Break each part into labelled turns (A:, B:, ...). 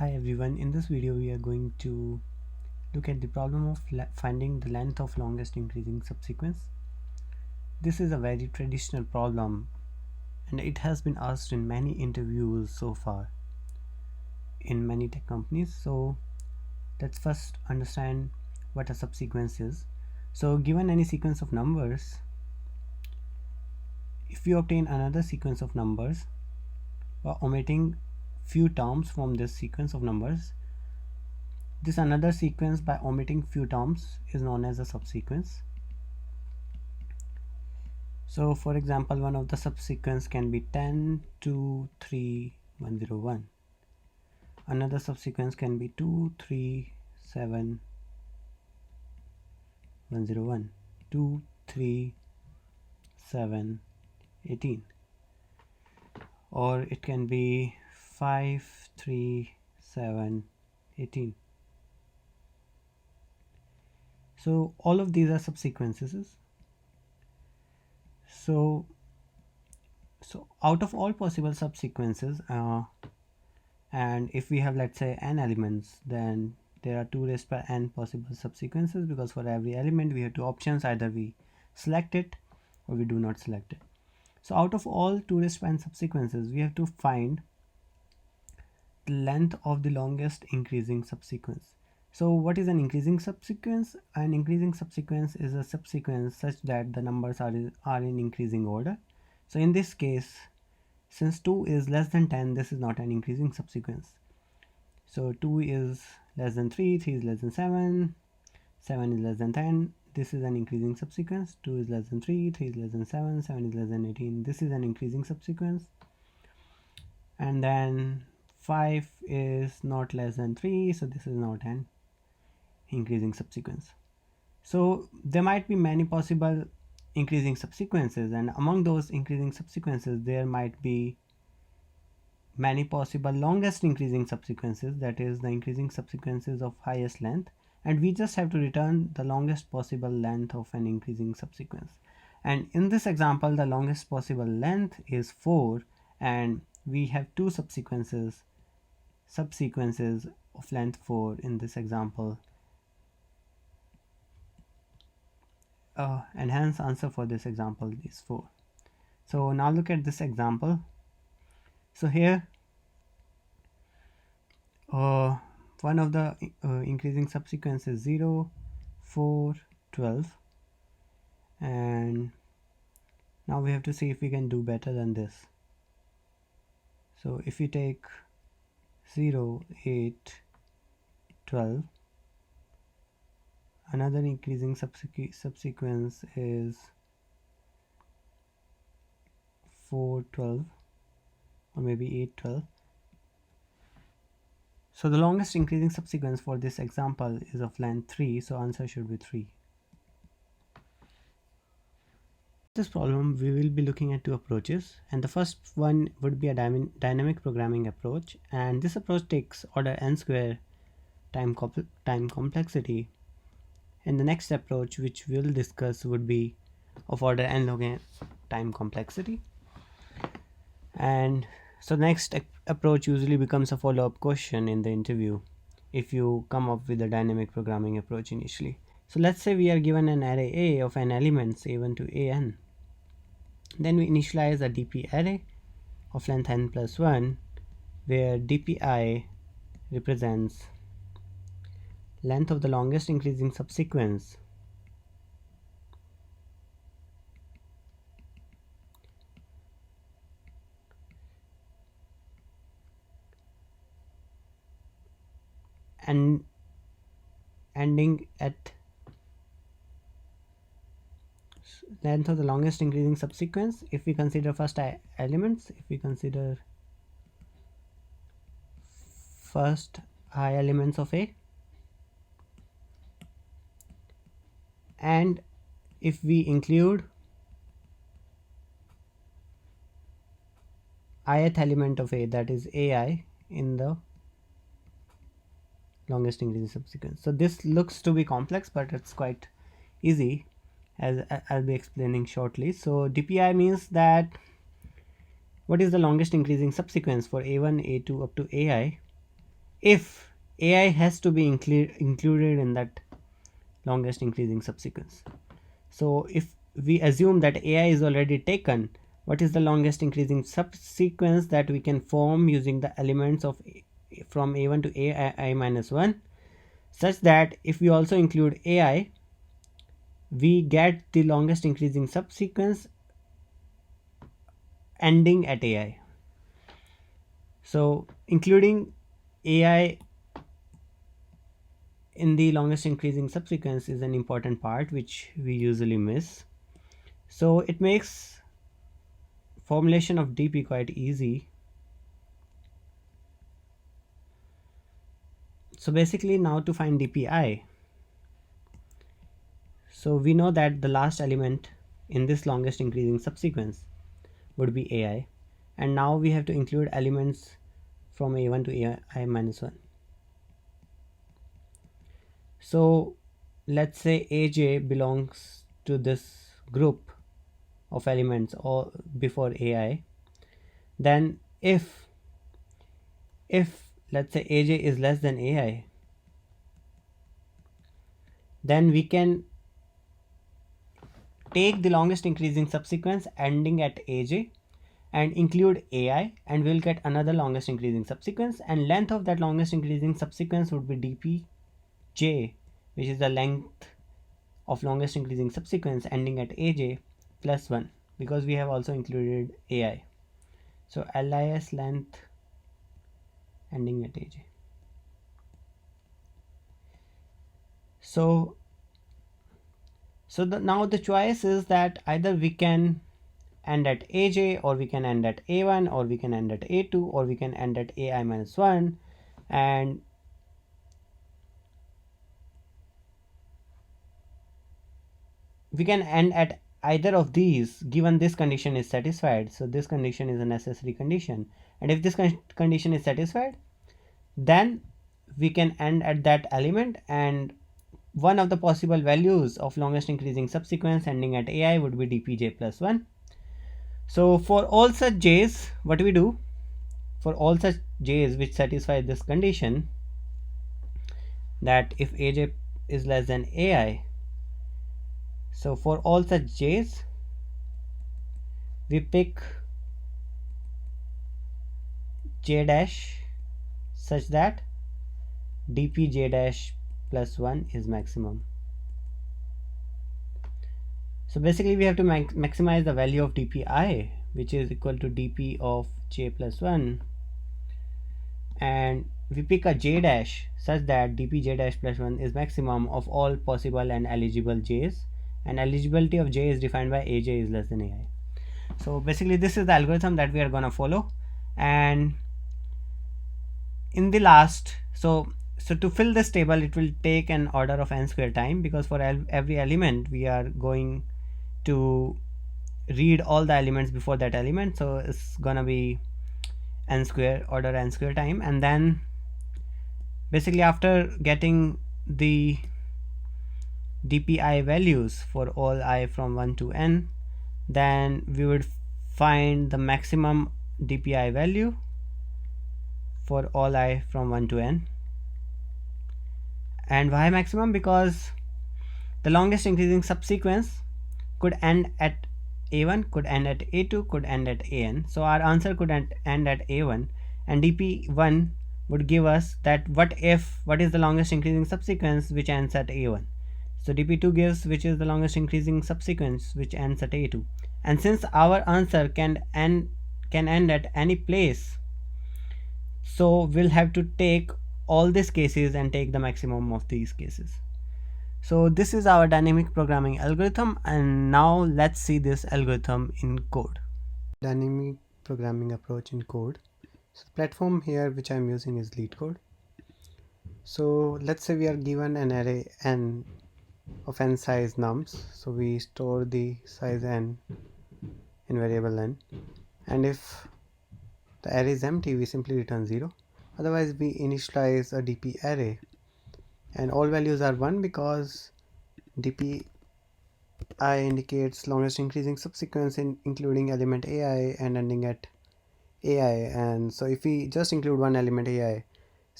A: Hi everyone, in this video we are going to look at the problem of finding the length of longest increasing subsequence. This is a very traditional problem and it has been asked in many interviews so far in many tech companies. So let's first understand what a subsequence is. So given any sequence of numbers, if you obtain another sequence of numbers by omitting few terms from this sequence of numbers, this another sequence by omitting few terms is known as a subsequence. So for example, one of the subsequence can be 10, 2, 3, 101. Another subsequence can be 2, 3, 7, 101, 2, 3, 7, 18. Or it can be 5, 3, 7, 18. So all of these are subsequences. So out of all possible subsequences, and if we have, let's say, n elements, then there are 2 raised by n possible subsequences, because for every element we have two options: either we select it or we do not select it. So out of all 2 raised by n subsequences, we have to find the length of the longest increasing subsequence. So what is an increasing subsequence? An increasing subsequence is a subsequence such that the numbers are in increasing order. So in this case, since 2 is less than 10, this is not an increasing subsequence. So 2 is less than 3, 3 is less than 7, 7 is less than 10. This is an increasing subsequence. 2 is less than 3, 3 is less than 7, 7 is less than 18. This is an increasing subsequence. And then 5 is not less than 3, so this is not an increasing subsequence. So there might be many possible increasing subsequences, and among those increasing subsequences there might be many possible longest increasing subsequences, that is the increasing subsequences of highest length, and we just have to return the longest possible length of an increasing subsequence. And in this example, the longest possible length is 4, and we have two subsequences of length 4 in this example, and hence answer for this example is 4. So now look at this example. So here one of the increasing subsequences 0, 4, 12, and now we have to see if we can do better than this. So if we take 0, 8, 12, another increasing subsequence is 4, 12, or maybe 8, 12. So the longest increasing subsequence for this example is of length 3, so answer should be 3. This problem we will be looking at two approaches, and the first one would be a dynamic programming approach, and this approach takes order n square time complexity, and the next approach which we'll discuss would be of order n log n time complexity. And so next approach usually becomes a follow-up question in the interview if you come up with a dynamic programming approach initially. So let's say we are given an array A of n elements a1 to an. Then we initialize a dp array of length n plus 1, where dpi represents length of the longest increasing subsequence and ending at length of the longest increasing subsequence if we consider first elements. If we consider first I elements of A, and if we include ith element of A, that is ai, in the longest increasing subsequence. So this looks to be complex, but it's quite easy, as I'll be explaining shortly. So dpi means that what is the longest increasing subsequence for a1, a2 up to ai, if AI has to be included in that longest increasing subsequence. So if we assume that AI is already taken, what is the longest increasing subsequence that we can form using the elements of from A1 to AI minus 1, such that if we also include AI, we get the longest increasing subsequence ending at AI. So including AI in the longest increasing subsequence is an important part which we usually miss. So it makes formulation of DP quite easy. So basically now to find DPI, so we know that the last element in this longest increasing subsequence would be AI, and now we have to include elements from A1 to AI minus 1. So let's say AJ belongs to this group of elements or before AI, then if let's say AJ is less than AI, then we can take the longest increasing subsequence ending at AJ and include AI, and we'll get another longest increasing subsequence, and length of that longest increasing subsequence would be dpj, which is the length of longest increasing subsequence ending at AJ plus 1, because we have also included AI. So LIS length ending at AJ. Now the choice is that either we can end at AJ, or we can end at A1, or we can end at A2, or we can end at AI minus 1, and we can end at either of these given this condition is satisfied. So this condition is a necessary condition, and if this condition is satisfied, then we can end at that element, and one of the possible values of longest increasing subsequence ending at AI would be dpj plus 1. So for all such j's, what we do, for all such j's which satisfy this condition, that if aj is less than AI, so for all such j's we pick j dash such that dpj dash plus 1 is maximum. So basically we have to maximize the value of dpi, which is equal to dp of j plus 1, and we pick a j dash such that dpj dash plus 1 is maximum of all possible and eligible j's, and eligibility of j is defined by aj is less than ai. So basically this is the algorithm that we are going to follow, and in the last, so to fill this table it will take an order of n square time, because for every element we are going to read all the elements before that element, so it's gonna be n square, order n square time. And then basically after getting the dpi values for all I from 1 to n, then we would find the maximum dpi value for all I from 1 to n. And why maximum? Because the longest increasing subsequence could end at A1, could end at A2, could end at AN. So our answer could end at A1, and dp1 would give us that what is the longest increasing subsequence which ends at A1. So dp2 gives which is the longest increasing subsequence which ends at A2. And since our answer can end at any place, so we'll have to take all these cases and take the maximum of these cases. So this is our dynamic programming algorithm, and now let's see this algorithm in code. Dynamic programming approach in code. So the platform here which I'm using is LeetCode. So let's say we are given an array n of n size nums. So we store the size n in variable n, and if the array is empty we simply return 0. Otherwise we initialize a dp array, and all values are 1 because dpi indicates longest increasing subsequence including element ai and ending at ai. And so if we just include one element ai,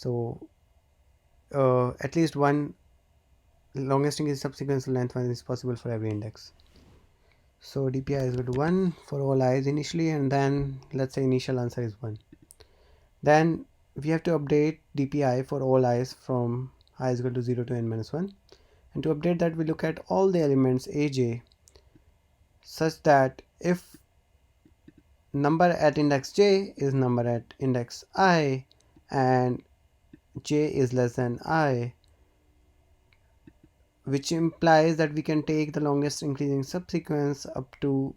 A: So at least one longest increasing subsequence length one is possible for every index. So dpi is equal to 1 for all i's initially, and then let's say initial answer is 1. Then we have to update dpi for all i's from I is equal to 0 to n minus 1. And to update that, we look at all the elements aj such that if number at index j is number at index I and j is less than I, which implies that we can take the longest increasing subsequence up to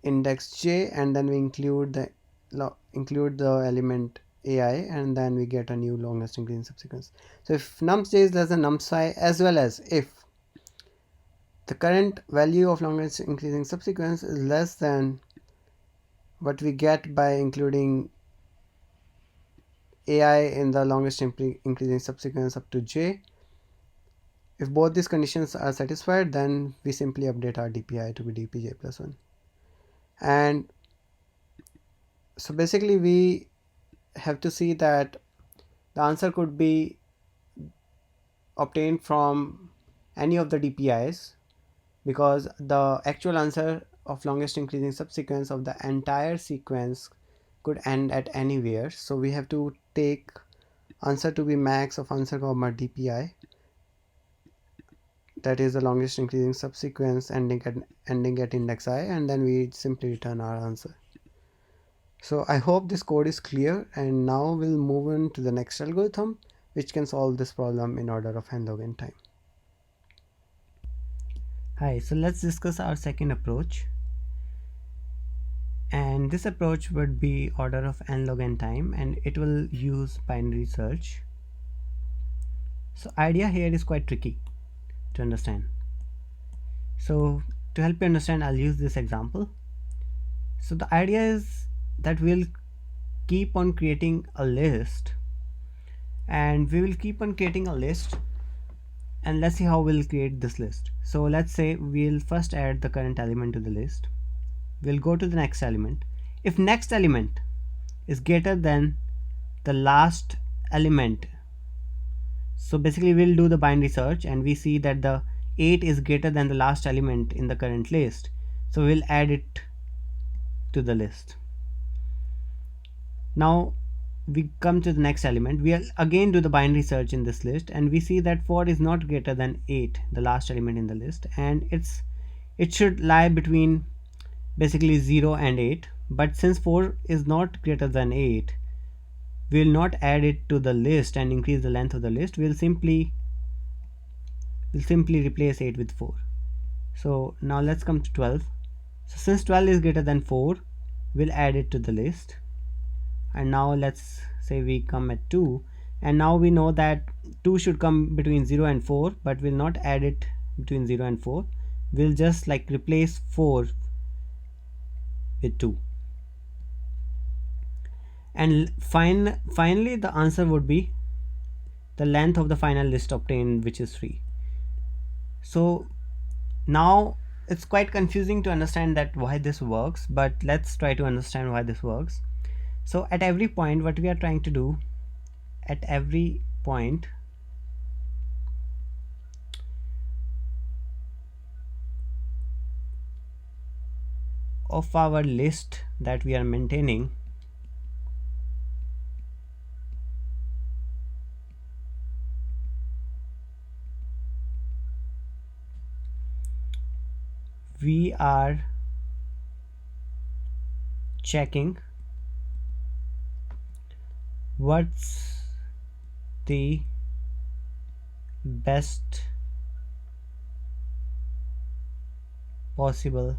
A: index j, and then we include the element ai, and then we get a new longest increasing subsequence. So if nums j is less than nums I, as well as if the current value of longest increasing subsequence is less than what we get by including ai in the longest increasing subsequence up to j, if both these conditions are satisfied, then we simply update our dpi to be dpj plus 1. And so basically we have to see that the answer could be obtained from any of the dpi's, because the actual answer of longest increasing subsequence of the entire sequence could end at anywhere. So we have to take answer to be max of answer comma dpi, that is the longest increasing subsequence ending at index I, and then we simply return our answer. So I hope this code is clear, and now we'll move on to the next algorithm which can solve this problem in order of nlogn time. Hi, so let's discuss our second approach, and this approach would be order of nlogn time, and it will use binary search. So idea here is quite tricky to understand. So to help you understand, I'll use this example. So the idea is that we'll keep on creating a list, and we will keep on creating a list, and let's see how we'll create this list. So let's say we'll first add the current element to the list. We'll go to the next element. If next element is greater than the last element, so basically we'll do the binary search, and we see that the 8 is greater than the last element in the current list, so we'll add it to the list. Now we come to the next element. We'll again do the binary search in this list, and we see that 4 is not greater than 8, the last element in the list, and it should lie between basically 0 and 8. But since 4 is not greater than 8, we will not add it to the list and increase the length of the list. We'll simply replace 8 with 4. So now let's come to 12. So since 12 is greater than 4, we'll add it to the list. And now let's say we come at 2, and now we know that 2 should come between 0 and 4, but we'll not add it between 0 and 4. We'll just like replace 4 with 2. And finally the answer would be the length of the final list obtained, which is 3. So now it's quite confusing to understand that why this works, but let's try to understand why this works. So at every point, what we are trying to do, at every point of our list that we are maintaining, we are checking what's the best possible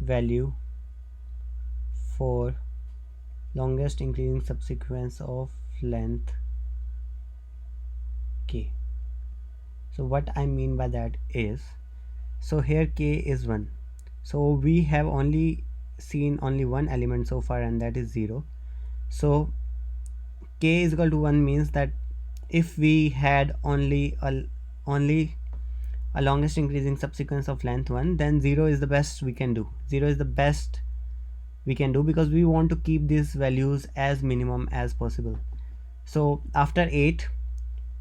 A: value for longest increasing subsequence of length k. So what I mean by that is, so here k is 1, so we have only seen only one element so far, and that is 0. So k is equal to 1 means that if we had only a longest increasing subsequence of length 1, then 0 is the best we can do. 0 is the best we can do, because we want to keep these values as minimum as possible. So after 8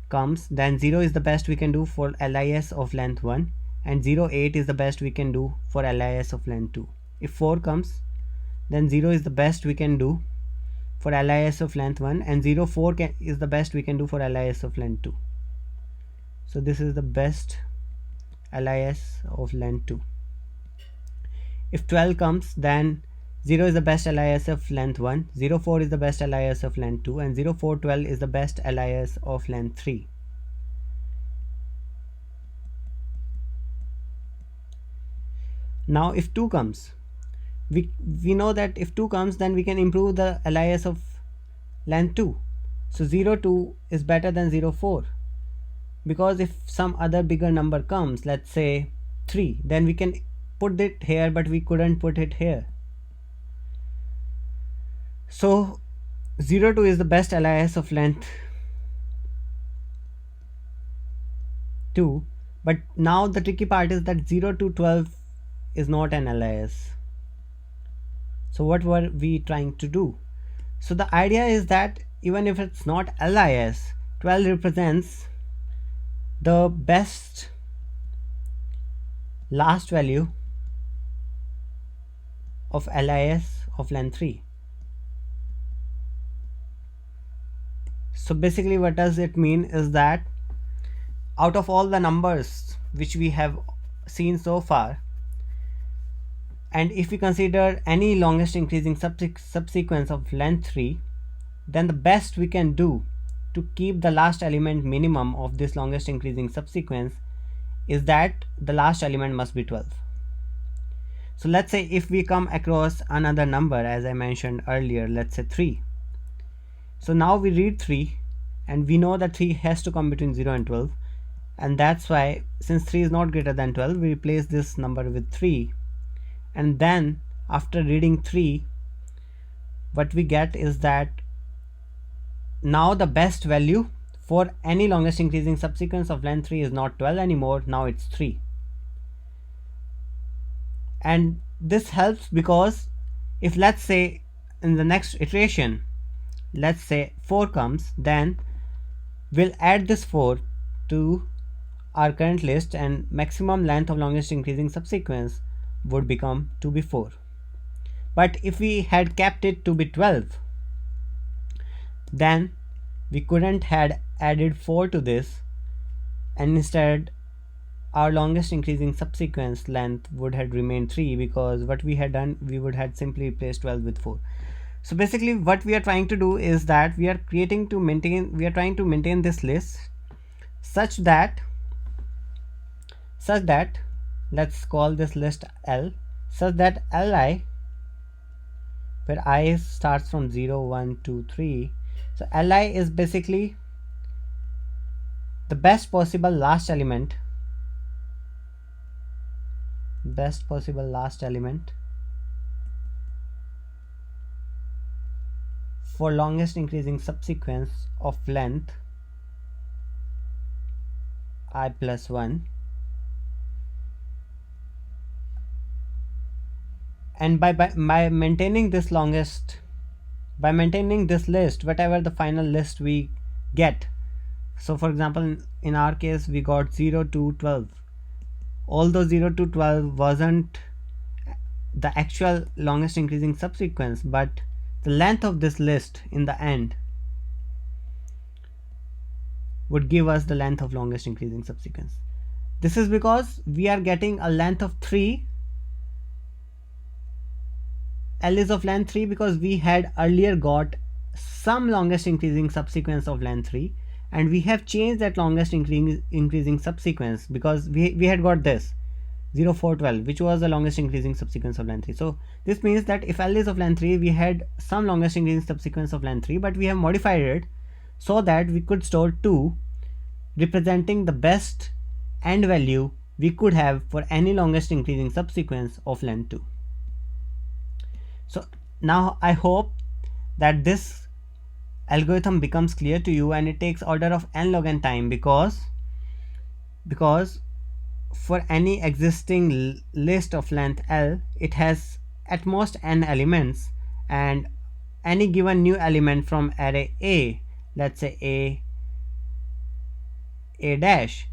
A: comes, then 0 is the best we can do for LIS of length 1, and 0 8 is the best we can do for LIS of length 2. If 4 comes, then 0 is the best we can do for LIS of length 1, and 0 4 is the best we can do for LIS of length 2. So this is the best LIS of length 2. If 12 comes, then 0 is the best LIS of length 1, 0 4 is the best LIS of length 2, and 0 4 12 is the best LIS of length 3. Now if 2 comes, we know that if 2 comes, then we can improve the LIS of length 2. So 0 2 is better than 0 4, because if some other bigger number comes, let's say 3, then we can put it here, but we couldn't put it here. So 0 2 is the best LIS of length 2, but now the tricky part is that 0 to 12 is not an LIS. So what were we trying to do? So the idea is that even if it's not LIS, 12 represents the best last value of LIS of length 3. So basically what does it mean is that out of all the numbers which we have seen so far, and if we consider any longest increasing subsequence of length 3, then the best we can do to keep the last element minimum of this longest increasing subsequence is that the last element must be 12. So let's say if we come across another number, as I mentioned earlier, let's say 3. So now we read 3 and we know that 3 has to come between 0 and 12, and that's why, since 3 is not greater than 12, we replace this number with 3, and then after reading 3, what we get is that now the best value for any longest increasing subsequence of length 3 is not 12 anymore, now it's 3. And this helps because if, let's say, in the next iteration, let's say 4 comes, then we'll add this 4 to our current list, and maximum length of longest increasing subsequence would become to be 4. But if we had kept it to be 12, then we couldn't had added 4 to this, and instead our longest increasing subsequence length would have remained 3, because what we had done, we would have simply replaced 12 with 4. So basically what we are trying to do is that we are trying to maintain this list such that let's call this list L, such that Li, where I starts from 0 1 2 3, so Li is basically the best possible last element for longest increasing subsequence of length I plus 1, and by maintaining this list, whatever the final list we get, so for example in our case we got 0 to 12, although 0 to 12 wasn't the actual longest increasing subsequence, but the length of this list in the end would give us the length of longest increasing subsequence. This is because we are getting a length of 3, L is of length 3, because we had earlier got some longest increasing subsequence of length 3, and we have changed that longest increasing subsequence because we had got this 0 4 12, which was the longest increasing subsequence of length 3. So this means that if L is of length 3, we had some longest increasing subsequence of length 3, but we have modified it so that we could store 2, representing the best end value we could have for any longest increasing subsequence of length 2. So now I hope that this algorithm becomes clear to you, and it takes order of nlogn time because for any existing list of length L, it has at most n elements, and any given new element from array A, let's say A dash,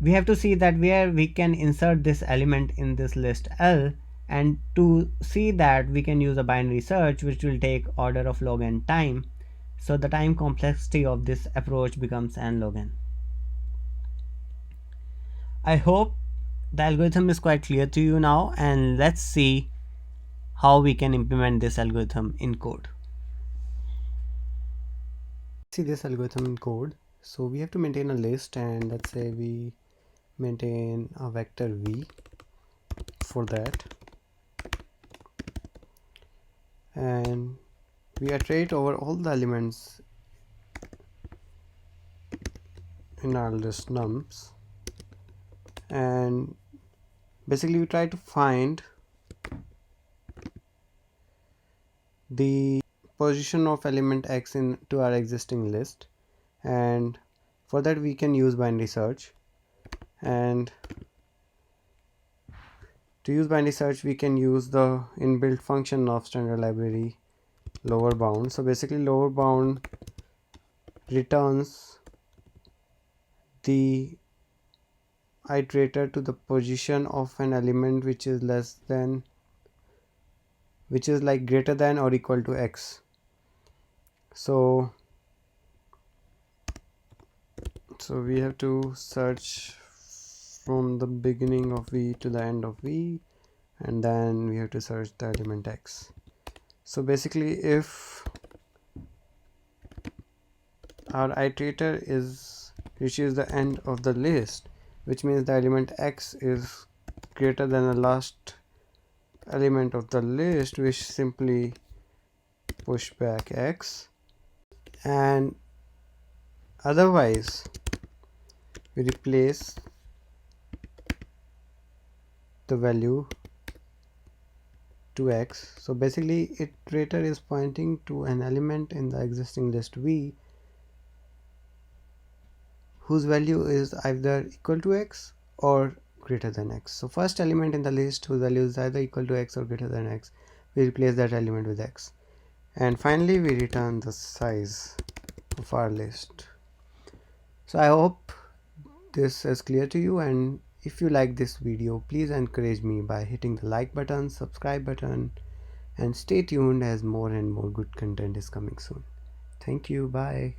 A: we have to see that where we can insert this element in this list L, and to see that we can use a binary search which will take order of log n time. So the time complexity of this approach becomes n log n. I hope the algorithm is quite clear to you now, and let's see how we can implement this algorithm in code. See this algorithm in code. So we have to maintain a list, and let's say we maintain a vector v for that, and we iterate over all the elements in our list nums, and basically we try to find the position of element x into our existing list, and for that we can use binary search. And to use binary search we can use the inbuilt function of standard library lower bound. So basically lower bound returns the iterator to the position of an element which is like greater than or equal to x. So we have to search from the beginning of v to the end of v, and then we have to search the element x. So basically if our iterator reaches the end of the list, which means the element x is greater than the last element of the list, we simply push back x, and otherwise we replace the value to x. So basically iterator is pointing to an element in the existing list v whose value is either equal to x or greater than x. So first element in the list whose value is either equal to x or greater than x, we replace that element with x, and finally we return the size of our list. So I hope this is clear to you, and if you like this video, please encourage me by hitting the like button, subscribe button, and stay tuned as more and more good content is coming soon. Thank you. Bye.